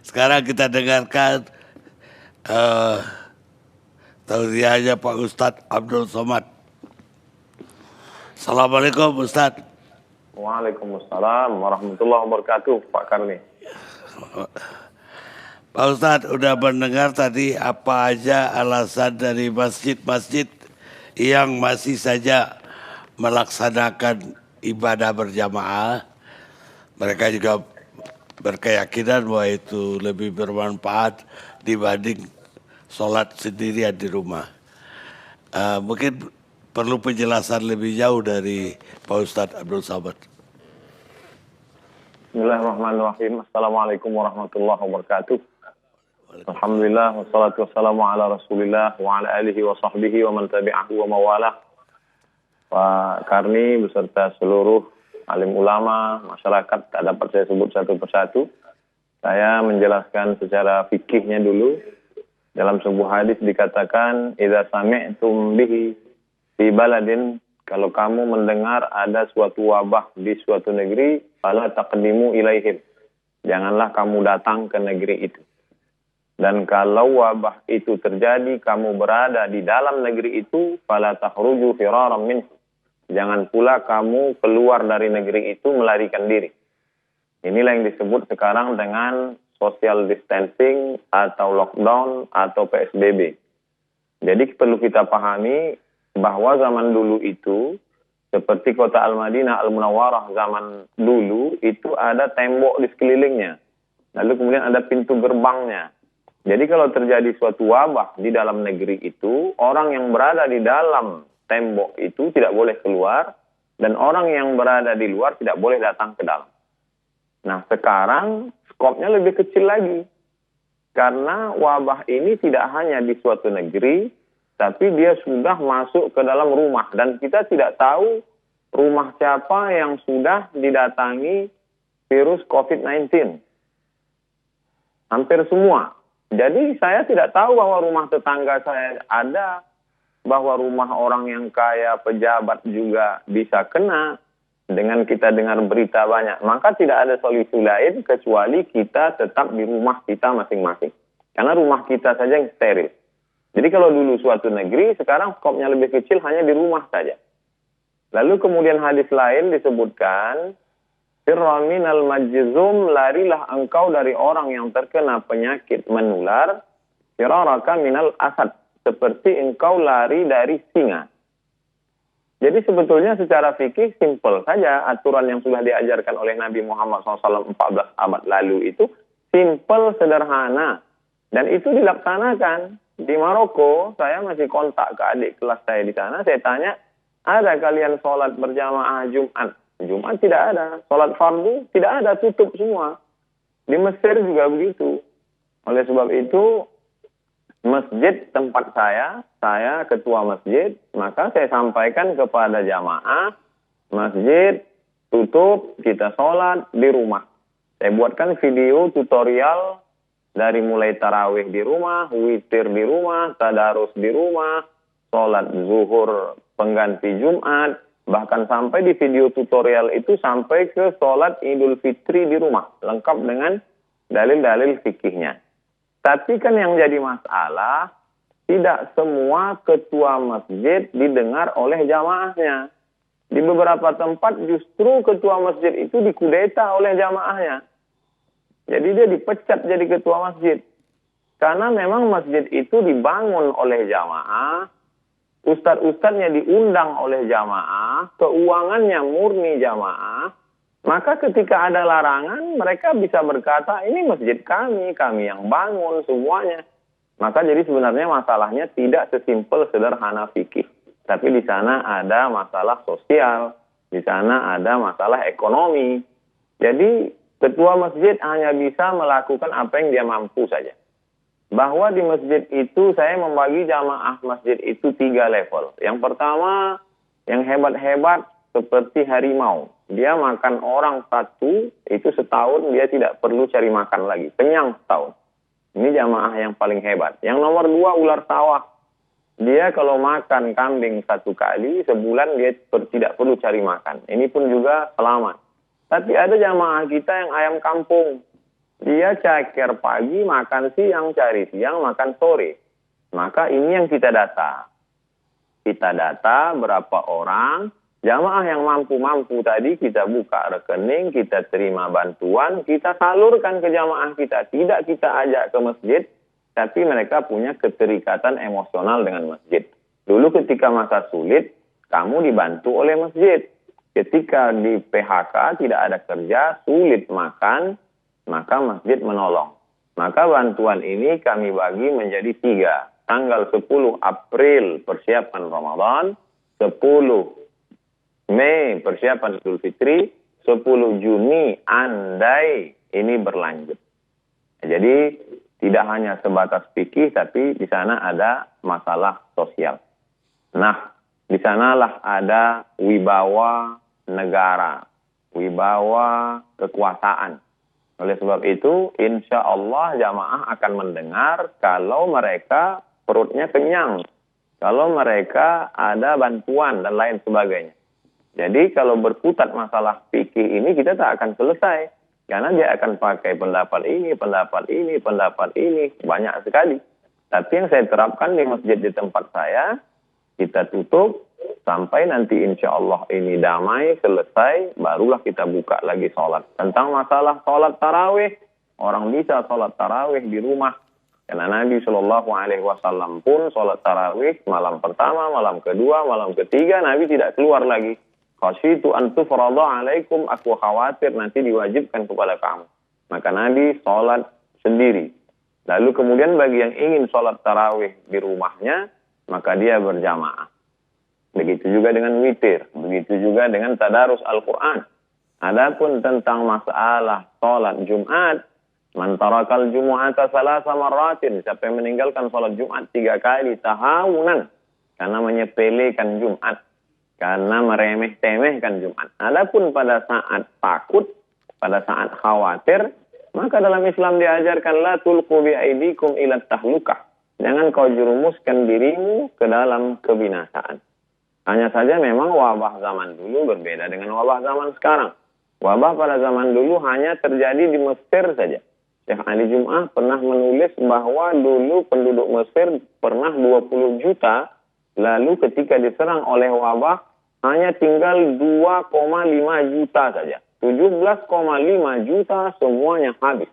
Sekarang kita dengarkan eh tausiahnya Pak Ustadz Abdul Somad. Assalamualaikum Ustadz. Waalaikumsalam warahmatullahi wabarakatuh, Pak Karni. Pak Ustadz udah mendengar tadi apa aja alasan dari masjid-masjid yang masih saja melaksanakan ibadah berjamaah. Mereka juga berkeyakinan bahwa itu lebih bermanfaat dibanding sholat sendirian di rumah. Mungkin perlu penjelasan lebih jauh dari Pak Ustadz Abdul Somad. Bismillahirrahmanirrahim. Assalamualaikum warahmatullahi wabarakatuh. Alhamdulillah, wassalatu wassalamu ala rasulillah wa ala alihi wa sahbihi wa man tabi'ahu wa mawalah. Pak Karni beserta seluruh alim ulama, masyarakat, tak dapat saya sebut satu persatu. Saya menjelaskan secara fikihnya dulu. Dalam sebuah hadis dikatakan, idza sami'tum bihi fi baladin, kalau kamu mendengar ada suatu wabah di suatu negeri, fala taqdimu ilaihim. Janganlah kamu datang ke negeri itu. Dan kalau wabah itu terjadi, kamu berada di dalam negeri itu, fala takhruju firaram minhu. Jangan pula kamu keluar dari negeri itu melarikan diri. Inilah yang disebut sekarang dengan social distancing atau lockdown atau PSBB. Jadi perlu kita pahami bahwa zaman dulu itu, seperti kota Al-Madinah, Al-Munawwarah zaman dulu, itu ada tembok di sekelilingnya. Lalu kemudian ada pintu gerbangnya. Jadi kalau terjadi suatu wabah di dalam negeri itu, orang yang berada di dalam tembok itu tidak boleh keluar, dan orang yang berada di luar tidak boleh datang ke dalam. Nah sekarang skopnya lebih kecil lagi. Karena wabah ini tidak hanya di suatu negeri, tapi dia sudah masuk ke dalam rumah. Dan kita tidak tahu rumah siapa yang sudah didatangi virus COVID-19. Hampir semua. Jadi saya tidak tahu bahwa rumah tetangga saya ada, bahwa rumah orang yang kaya, pejabat juga bisa kena. Dengan kita dengar berita banyak, maka tidak ada solusi lain kecuali kita tetap di rumah kita masing-masing. Karena rumah kita saja yang steril. Jadi kalau dulu suatu negeri, sekarang skopnya lebih kecil hanya di rumah saja. Lalu kemudian hadis lain disebutkan, firra minal majzum, larilah engkau dari orang yang terkena penyakit menular, firaraka minal asad, seperti engkau lari dari singa. Jadi sebetulnya secara fikih simpel saja aturan yang sudah diajarkan oleh Nabi Muhammad SAW 14 abad lalu itu simpel, sederhana. Dan itu dilaksanakan. Di Maroko, saya masih kontak ke adik kelas saya di sana, saya tanya, ada kalian sholat berjamaah Jumat? Jumat tidak ada. Sholat fardu tidak ada, tutup semua. Di Mesir juga begitu. Oleh sebab itu, masjid tempat saya ketua masjid, maka saya sampaikan kepada jamaah, masjid tutup, kita sholat di rumah. Saya buatkan video tutorial dari mulai tarawih di rumah, witir di rumah, tadarus di rumah, sholat zuhur pengganti Jumat, bahkan sampai di video tutorial itu sampai ke sholat Idul Fitri di rumah, lengkap dengan dalil-dalil fikihnya. Tapi kan yang jadi masalah, tidak semua ketua masjid didengar oleh jamaahnya. Di beberapa tempat justru ketua masjid itu dikudeta oleh jamaahnya. Jadi dia dipecat jadi ketua masjid. Karena memang masjid itu dibangun oleh jamaah, ustadz-ustadznya diundang oleh jamaah, keuangannya murni jamaah. Maka ketika ada larangan, mereka bisa berkata, ini masjid kami yang bangun semuanya. Maka jadi sebenarnya masalahnya tidak sesimpel sederhana fikih. Tapi di sana ada masalah sosial, di sana ada masalah ekonomi. Jadi ketua masjid hanya bisa melakukan apa yang dia mampu saja. Bahwa di masjid itu saya membagi jamaah masjid itu 3 level. Yang pertama, yang hebat-hebat seperti harimau. Dia makan orang satu, itu setahun dia tidak perlu cari makan lagi. Kenyang setahun. Ini jamaah yang paling hebat. Yang nomor 2, ular sawah. Dia kalau makan kambing 1 kali, sebulan dia tidak perlu cari makan. Ini pun juga selamat. Tapi ada jamaah kita yang ayam kampung. dia ceker pagi, makan siang, cari siang, makan sore. Maka ini yang kita data. Kita data berapa orang jamaah yang mampu-mampu tadi, kita buka rekening, kita terima bantuan, kita salurkan ke jamaah kita. Tidak kita ajak ke masjid, tapi mereka punya keterikatan emosional dengan masjid. Dulu ketika masa sulit, kamu dibantu oleh masjid. Ketika di PHK, tidak ada kerja, sulit makan, maka masjid menolong. Maka bantuan ini kami bagi menjadi 3. Tanggal 10 April persiapan Ramadan, 10 Mei persiapan Idul Fitri, 10 Juni andai ini berlanjut. Jadi tidak hanya sebatas fikih, tapi di sana ada masalah sosial. Nah, di sanalah ada wibawa negara, wibawa kekuasaan. Oleh sebab itu, insya Allah jamaah akan mendengar kalau mereka perutnya kenyang, kalau mereka ada bantuan dan lain sebagainya. Jadi kalau berkutat masalah fikih ini kita tak akan selesai. Karena dia akan pakai pendapat ini, pendapat ini, pendapat ini, banyak sekali. Tapi yang saya terapkan di masjid di tempat saya, kita tutup sampai nanti insya Allah ini damai, selesai, barulah kita buka lagi sholat. Tentang masalah sholat tarawih, orang bisa sholat tarawih di rumah. Karena Nabi SAW pun sholat tarawih malam pertama, malam kedua, malam ketiga, Nabi tidak keluar lagi. Khasyitu an tufrada alaikum, aku khawatir nanti diwajibkan kepada kamu. Maka Nabi sholat sendiri. Lalu kemudian bagi yang ingin sholat tarawih di rumahnya, maka dia berjamaah. Begitu juga dengan witir, begitu juga dengan tadarus Al-Quran. Adapun tentang masalah sholat Jumat, man tarakal jumu'ata salasa marratin, siapa yang meninggalkan sholat Jumat 3 kali tahawunan, karena menyepelekan Jumat, karena meremeh-temehkan Jumat. Adapun pada saat takut, pada saat khawatir, maka dalam Islam diajarkan la tulqu bi'aidikum ila tahlukah. Jangan kau jerumuskan dirimu ke dalam kebinasaan. Hanya saja memang wabah zaman dulu berbeda dengan wabah zaman sekarang. Wabah pada zaman dulu hanya terjadi di Mesir saja. Syekh Ali Jum'ah pernah menulis bahwa dulu penduduk Mesir pernah 20 juta, lalu ketika diserang oleh wabah hanya tinggal 2,5 juta saja. 17,5 juta semuanya habis.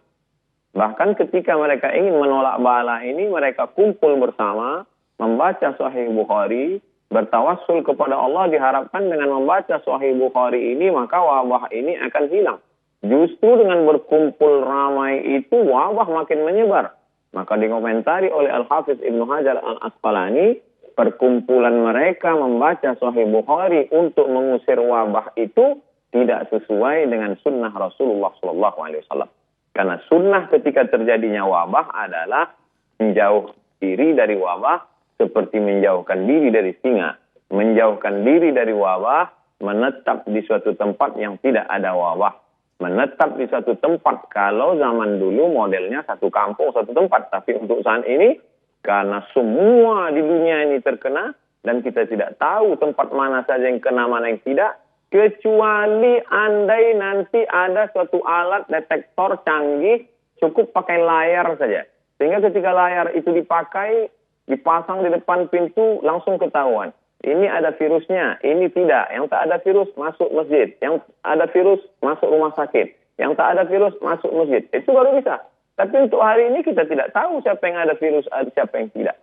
Bahkan ketika mereka ingin menolak bala ini, mereka kumpul bersama, membaca Sahih Bukhari, bertawassul kepada Allah, diharapkan dengan membaca Sahih Bukhari ini, maka wabah ini akan hilang. Justru dengan berkumpul ramai itu, wabah makin menyebar. Maka dikomentari oleh Al-Hafiz Ibnu Hajar Al-Asqalani, perkumpulan mereka membaca Sahih Bukhari untuk mengusir wabah itu tidak sesuai dengan sunnah Rasulullah SAW. Karena sunnah ketika terjadinya wabah adalah menjauh diri dari wabah seperti menjauhkan diri dari singa. Menjauhkan diri dari wabah, menetap di suatu tempat yang tidak ada wabah. Menetap di suatu tempat, kalau zaman dulu modelnya satu kampung, satu tempat. Tapi untuk saat ini, karena semua di dunia ini terkena, dan kita tidak tahu tempat mana saja yang kena, mana yang tidak, kecuali andai nanti ada suatu alat detektor canggih, cukup pakai layar saja. Sehingga ketika layar itu dipakai, dipasang di depan pintu, langsung ketahuan. Ini ada virusnya, ini tidak. Yang tak ada virus, masuk masjid. Yang ada virus, masuk rumah sakit. Yang tak ada virus, masuk masjid. Itu baru bisa. Tapi untuk hari ini kita tidak tahu siapa yang ada virus, siapa yang tidak.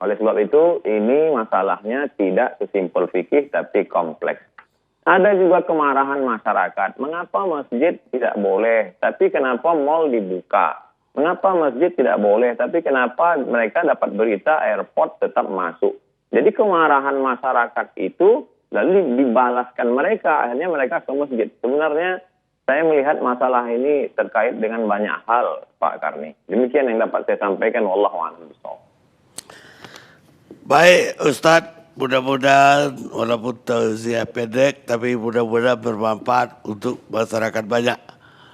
Oleh sebab itu, ini masalahnya tidak sesimpel fikih, tapi kompleks. Ada juga kemarahan masyarakat. Mengapa masjid tidak boleh, tapi kenapa mal dibuka? Mengapa masjid tidak boleh, tapi kenapa mereka dapat berita airport tetap masuk? Jadi kemarahan masyarakat itu lalu dibalaskan mereka, akhirnya mereka ke masjid. Sebenarnya saya melihat masalah ini terkait dengan banyak hal, Pak Karni. Demikian yang dapat saya sampaikan. Wallahu a'lam bishawab. Baik Ustadz. Mudah-mudahan walaupun tausiah pendek, tapi mudah-mudahan bermanfaat untuk masyarakat banyak.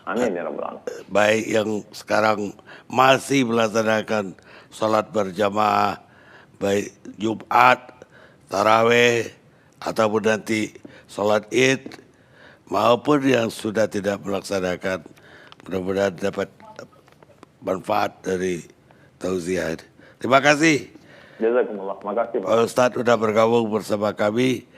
Amin ya rabbal alamin. Baik yang sekarang masih melaksanakan sholat berjamaah, baik Jumat, tarawih, ataupun nanti sholat id, maupun yang sudah tidak melaksanakan. Mudah-mudahan dapat manfaat dari tausiah. Terima kasih Jazakumullah. Makasih Pak. Pak Ustadz udah bergabung bersama kami.